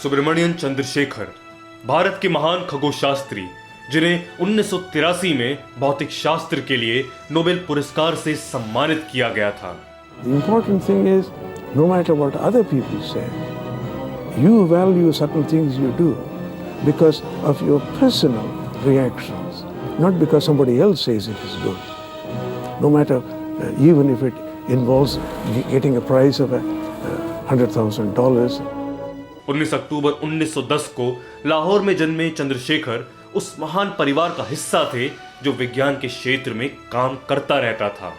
सुब्रमण्यम चंद्रशेखर भारत के महान खगोलशास्त्री, जिन्हें 1983 में भौतिक शास्त्र के लिए नोबेल पुरस्कार से सम्मानित किया गया था। The important thing is, no matter what other people say, you value certain things you do because of your personal reactions, not because somebody else says it is good. No matter, even if it involves getting a prize of $100,000. 19 अक्टूबर 1910 को लाहौर में जन्मे चंद्रशेखर उस महान परिवार का हिस्सा थे जो विज्ञान के क्षेत्र में काम करता रहता था।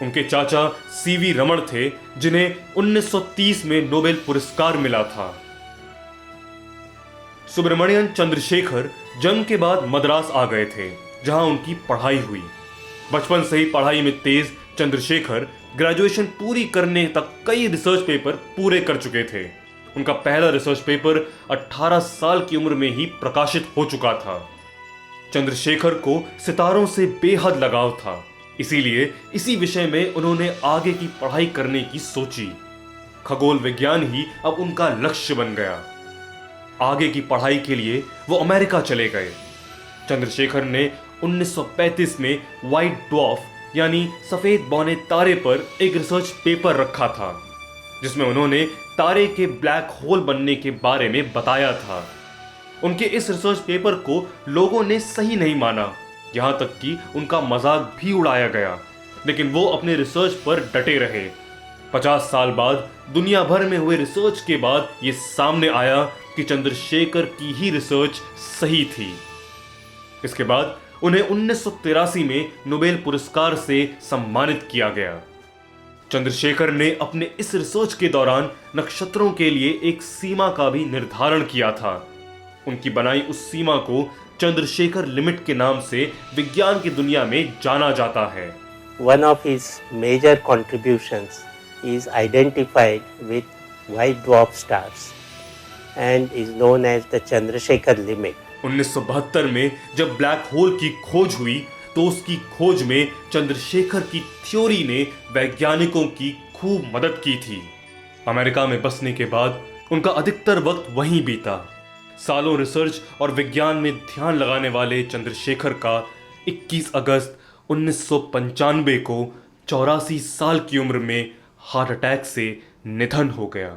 उनके चाचा सीवी रमन थे, जिन्हें 1930 में नोबेल पुरस्कार मिला था। सुब्रमण्यम चंद्रशेखर जंग के बाद मद्रास आ गए थे, जहां उनकी पढ़ाई हुई। बचपन से ही पढ़ाई में तेज चंद्रशेखर ग्रेजुएशन पूरी करने तक कई रिसर्च पेपर पूरे कर चुके थे। उनका पहला रिसर्च पेपर 18 साल की उम्र में ही प्रकाशित हो चुका था। चंद्रशेखर को सितारों से बेहद लगाव था, इसीलिए इसी विषय में उन्होंने आगे की पढ़ाई करने की सोची। खगोल विज्ञान ही अब उनका लक्ष्य बन गया। आगे की पढ़ाई के लिए वो अमेरिका चले गए। चंद्रशेखर ने 1935 में व्हाइट ड्वार्फ यानी सफेद बौने तारे पर एक रिसर्च पेपर रखा था, जिसमें उन्होंने तारे के ब्लैक होल बनने के बारे में बताया था। उनके इस रिसर्च पेपर को लोगों ने सही नहीं माना, यहां तक कि उनका मजाक भी उड़ाया गया, लेकिन वो अपने रिसर्च पर डटे रहे। 50 साल बाद दुनिया भर में हुए रिसर्च के बाद ये सामने आया कि चंद्रशेखर की ही रिसर्च सही थी। इसके बाद उन्हें 1983 में नोबेल पुरस्कार से सम्मानित किया गया। चंद्रशेखर ने अपने इस रिसर्च के दौरान नक्षत्रों के लिए एक सीमा का भी निर्धारण किया था। उनकी बनाई उस सीमा को चंद्रशेखर लिमिट के नाम से विज्ञान की दुनिया में जाना जाता है। One of his major contributions is identified with white dwarf stars and is known as the Chandrasekhar limit. 1972 में जब ब्लैक होल की खोज हुई तो उसकी खोज में चंद्रशेखर की थ्योरी ने वैज्ञानिकों की खूब मदद की थी। अमेरिका में बसने के बाद उनका अधिकतर वक्त वहीं बीता। सालों रिसर्च और विज्ञान में ध्यान लगाने वाले चंद्रशेखर का 21 अगस्त 1995 को 84 साल की उम्र में हार्ट अटैक से निधन हो गया।